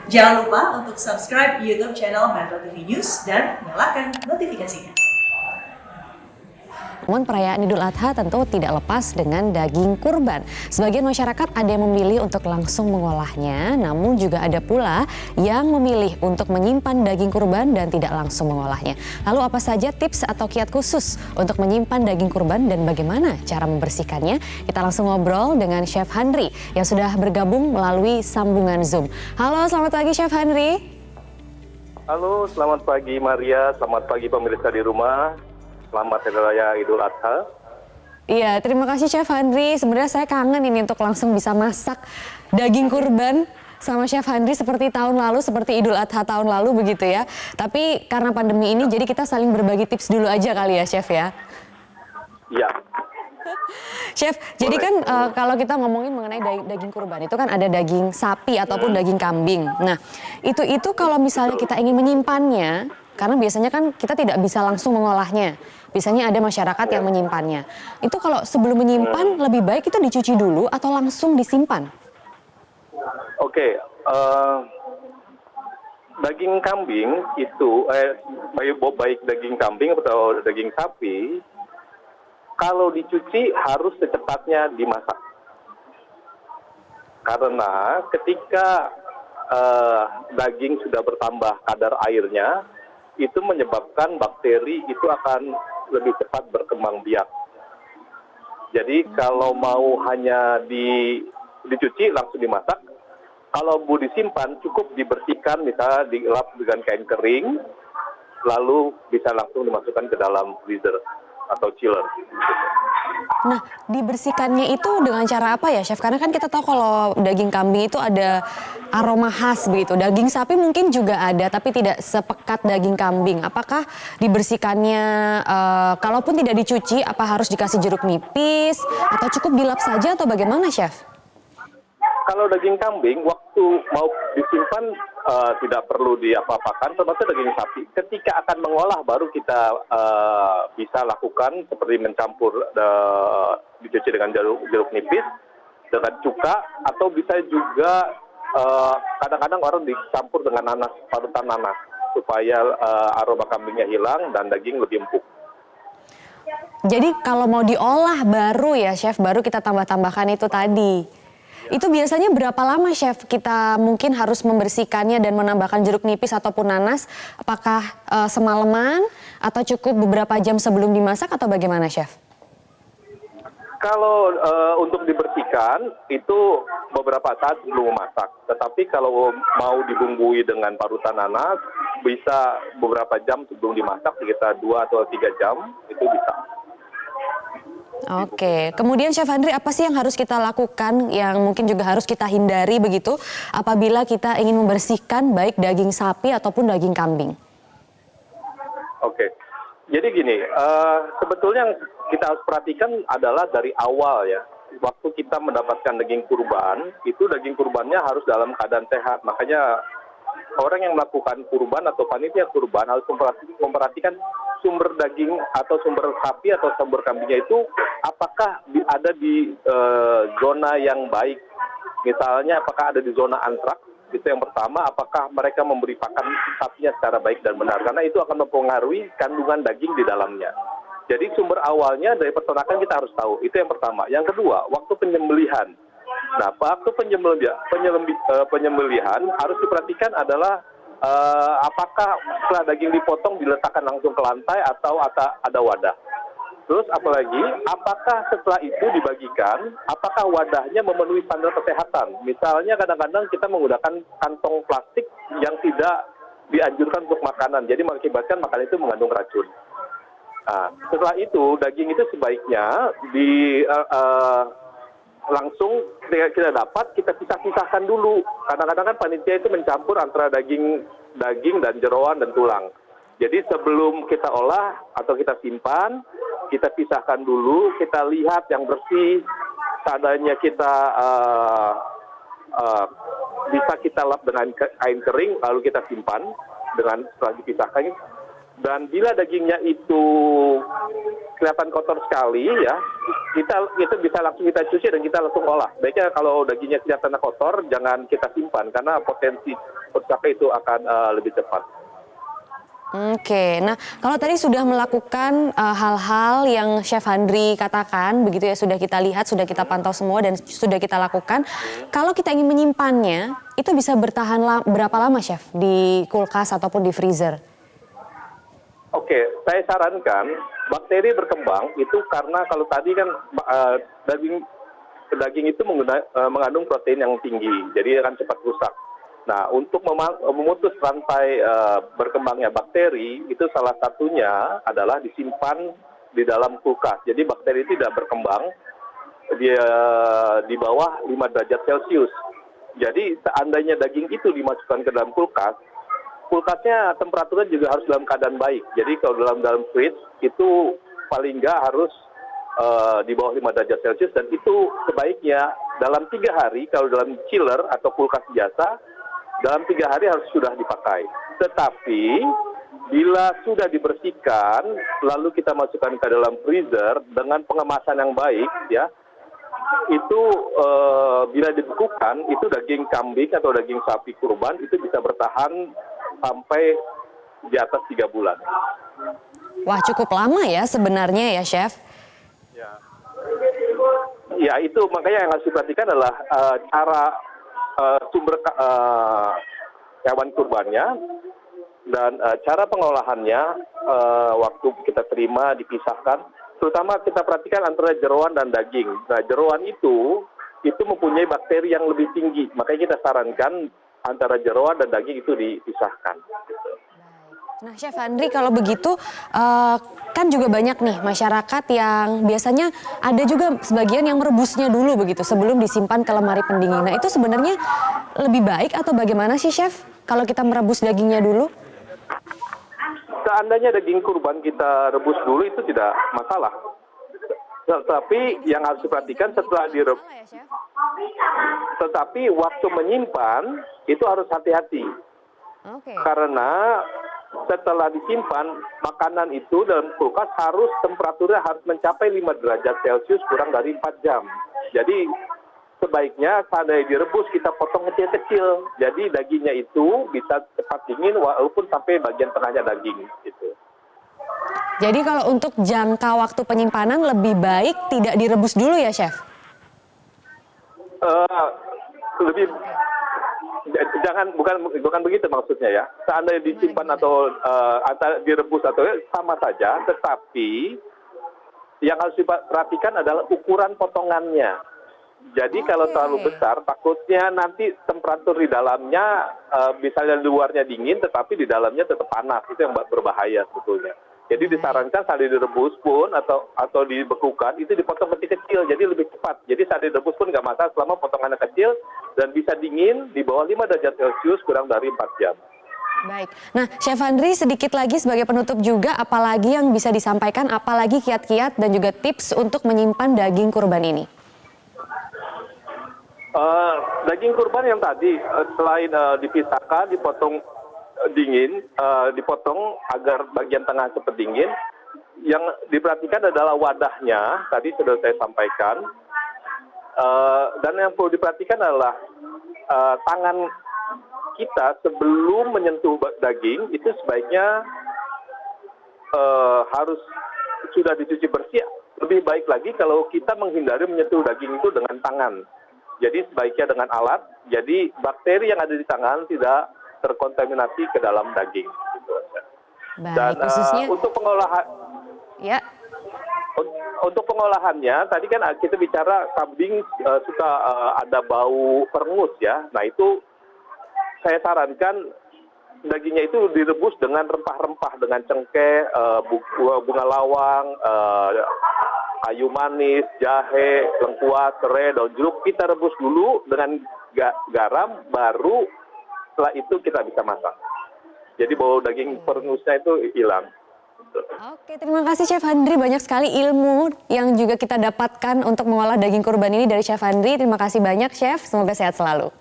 Jangan lupa untuk subscribe YouTube channel Metro TV News dan nyalakan notifikasinya. Namun perayaan Idul Adha tentu tidak lepas dengan daging kurban. Sebagian masyarakat ada yang memilih untuk langsung mengolahnya, namun juga ada pula yang memilih untuk menyimpan daging kurban dan tidak langsung mengolahnya. Lalu apa saja tips atau kiat khusus untuk menyimpan daging kurban dan bagaimana cara membersihkannya? Kita langsung ngobrol dengan Chef Handri yang sudah bergabung melalui sambungan Zoom. Halo, selamat pagi Chef Handri. Halo, selamat pagi Maria, selamat pagi pemirsa di rumah. Selamat Hari Raya Idul Adha. Iya, terima kasih Chef Handri. Sebenarnya saya kangen ini untuk langsung bisa masak daging kurban sama Chef Handri seperti tahun lalu, seperti Idul Adha tahun lalu begitu ya. Tapi karena pandemi ini jadi kita saling berbagi tips dulu aja kali ya Chef ya. Iya. Chef, jadi kan kalau kita ngomongin mengenai daging kurban itu kan ada daging sapi ataupun daging kambing. Nah, itu kalau misalnya kita ingin menyimpannya, karena biasanya kan kita tidak bisa langsung mengolahnya. Biasanya ada masyarakat yang menyimpannya. Itu kalau sebelum menyimpan lebih baik itu dicuci dulu atau langsung disimpan? Oke, daging kambing itu, baik daging kambing atau daging sapi, kalau dicuci harus secepatnya dimasak. Karena ketika daging sudah bertambah kadar airnya, itu menyebabkan bakteri itu akan lebih cepat berkembang biak. Jadi kalau mau hanya dicuci langsung dimasak, kalau mau disimpan cukup dibersihkan, misalnya dilap dengan kain kering, lalu bisa langsung dimasukkan ke dalam freezer atau chiller. Nah, dibersihkannya itu dengan cara apa ya, Chef? Karena kan kita tahu kalau daging kambing itu ada aroma khas begitu. Daging sapi mungkin juga ada, tapi tidak sepekat daging kambing. Apakah dibersihkannya, kalaupun tidak dicuci, apa harus dikasih jeruk nipis? Atau cukup dilap saja atau bagaimana, Chef? Kalau daging kambing, waktu mau disimpan tidak perlu diapa-apakan, termasuk daging sapi. Ketika akan mengolah, baru kita bisa lakukan seperti mencampur, dicuci dengan jeruk nipis, dengan cuka, atau bisa juga kadang-kadang orang dicampur dengan nanas, parutan nanas, supaya aroma kambingnya hilang dan daging lebih empuk. Jadi kalau mau diolah baru ya, Chef, baru kita tambah-tambahkan itu tadi. Itu biasanya berapa lama Chef kita mungkin harus membersihkannya dan menambahkan jeruk nipis ataupun nanas? Apakah semalaman atau cukup beberapa jam sebelum dimasak atau bagaimana Chef? Kalau untuk dibersihkan itu beberapa saat sebelum memasak. Tetapi kalau mau dibumbui dengan parutan nanas bisa beberapa jam sebelum dimasak, sekitar 2 atau 3 jam itu bisa. Oke, kemudian Chef Handri, apa sih yang harus kita lakukan yang mungkin juga harus kita hindari begitu apabila kita ingin membersihkan baik daging sapi ataupun daging kambing? Oke, jadi gini, sebetulnya yang kita harus perhatikan adalah dari awal ya. Waktu kita mendapatkan daging kurban, itu daging kurbannya harus dalam keadaan sehat. Makanya orang yang melakukan kurban atau panitia kurban harus memperhatikan sumber daging atau sumber sapi atau sumber kambingnya itu apakah ada di zona yang baik. Misalnya apakah ada di zona antraks, itu yang pertama. Apakah mereka memberi pakan sapinya secara baik dan benar, karena itu akan mempengaruhi kandungan daging di dalamnya. Jadi sumber awalnya dari peternakan kita harus tahu, itu yang pertama. Yang kedua, waktu penyembelihan. Nah, waktu penyembelihan harus diperhatikan adalah apakah setelah daging dipotong diletakkan langsung ke lantai atau ada wadah. Terus apalagi, apakah setelah itu dibagikan, apakah wadahnya memenuhi standar kesehatan. Misalnya kadang-kadang kita menggunakan kantong plastik yang tidak dianjurkan untuk makanan, jadi mengakibatkan makanan itu mengandung racun. Nah, setelah itu daging itu sebaiknya langsung kita dapat, kita pisah-pisahkan dulu. Kadang-kadang kan panitia itu mencampur antara daging dan jeroan dan tulang. Jadi sebelum kita olah atau kita simpan, kita pisahkan dulu, kita lihat yang bersih. Seadanya kita bisa kita lap dengan kain kering, lalu kita simpan dengan setelah dipisahkan. Dan bila dagingnya itu kelihatan kotor sekali ya, itu bisa langsung kita cuci dan kita langsung olah. Baiknya kalau dagingnya kelihatan kotor, jangan kita simpan karena potensi rusaknya itu akan lebih cepat. Oke, nah kalau tadi sudah melakukan hal-hal yang Chef Handri katakan, begitu ya, sudah kita lihat, sudah kita pantau semua dan sudah kita lakukan. Kalau kita ingin menyimpannya, itu bisa bertahan berapa lama Chef di kulkas ataupun di freezer? Oke, saya sarankan bakteri berkembang itu karena kalau tadi kan daging itu mengandung protein yang tinggi, jadi akan cepat rusak. Nah, untuk memutus rantai berkembangnya bakteri, itu salah satunya adalah disimpan di dalam kulkas. Jadi bakteri tidak berkembang di bawah 5 derajat Celcius. Jadi seandainya daging itu dimasukkan ke dalam kulkas, kulkasnya temperaturnya juga harus dalam keadaan baik. Jadi kalau dalam fridge itu paling nggak harus di bawah 5 derajat Celcius, dan itu sebaiknya dalam 3 hari, kalau dalam chiller atau kulkas biasa, dalam 3 hari harus sudah dipakai. Tetapi bila sudah dibersihkan, lalu kita masukkan ke dalam freezer dengan pengemasan yang baik, ya, itu bila dibekukan, itu daging kambing atau daging sapi kurban itu bisa bertahan sampai di atas 3 bulan. Wah, cukup lama ya sebenarnya ya, Chef. Ya, itu makanya yang harus diperhatikan adalah cara sumber hewan kurbannya dan cara pengolahannya, waktu kita terima dipisahkan. Terutama kita perhatikan antara jeroan dan daging. Nah, jeroan itu mempunyai bakteri yang lebih tinggi, makanya kita sarankan antara jeroan dan daging itu dipisahkan. Nah, Chef Handri, kalau begitu kan juga banyak nih masyarakat yang biasanya ada juga sebagian yang merebusnya dulu begitu sebelum disimpan ke lemari pendingin. Nah, itu sebenarnya lebih baik atau bagaimana sih, Chef, kalau kita merebus dagingnya dulu? Seandainya daging kurban kita rebus dulu itu tidak masalah. Tetapi yang harus diperhatikan setelah direbus, tetapi waktu menyimpan itu harus hati-hati. Karena setelah disimpan, makanan itu dalam kulkas harus temperaturnya harus mencapai 5 derajat Celcius kurang dari 4 jam. Jadi sebaiknya seandainya direbus kita potong kecil-kecil. Jadi dagingnya itu bisa cepat dingin walaupun sampai bagian tengahnya daging. Gitu. Jadi kalau untuk jangka waktu penyimpanan lebih baik tidak direbus dulu ya, Chef? Jangan, bukan begitu maksudnya ya. Seandainya disimpan atau direbus atau sama saja, tetapi yang harus diperhatikan adalah ukuran potongannya. Jadi kalau terlalu besar, takutnya nanti temperatur di dalamnya, misalnya luarnya dingin, tetapi di dalamnya tetap panas. Itu yang berbahaya sebetulnya. Jadi disarankan saat direbus pun atau dibekukan itu dipotong kecil-kecil, jadi lebih cepat. Jadi saat direbus pun nggak masalah selama potongannya kecil dan bisa dingin di bawah 5 derajat Celcius kurang dari 4 jam. Baik. Nah, Chef Handri, sedikit lagi sebagai penutup juga, apalagi yang bisa disampaikan, apalagi kiat-kiat dan juga tips untuk menyimpan daging kurban ini? Daging kurban yang tadi selain dipisahkan, dipotong dingin, dipotong agar bagian tengah cepat dingin. Yang diperhatikan adalah wadahnya, tadi sudah saya sampaikan. Dan yang perlu diperhatikan adalah tangan kita sebelum menyentuh daging itu sebaiknya harus sudah dicuci bersih. Lebih baik lagi kalau kita menghindari menyentuh daging itu dengan tangan. Jadi sebaiknya dengan alat. Jadi bakteri yang ada di tangan tidak terkontaminasi ke dalam daging. Gitu. Baik, dan khususnya untuk pengolahan, ya. Untuk pengolahannya tadi kan kita bicara kambing suka ada bau perengus ya. Nah itu saya sarankan dagingnya itu direbus dengan rempah-rempah, dengan cengkeh, bunga lawang, kayu manis, jahe, lengkuas, serai, daun jeruk. Kita rebus dulu dengan garam, baru setelah itu kita bisa masak. Jadi bau daging perengusnya itu hilang. Oke, terima kasih Chef Handri. Banyak sekali ilmu yang juga kita dapatkan untuk mengolah daging kurban ini dari Chef Handri. Terima kasih banyak Chef, semoga sehat selalu.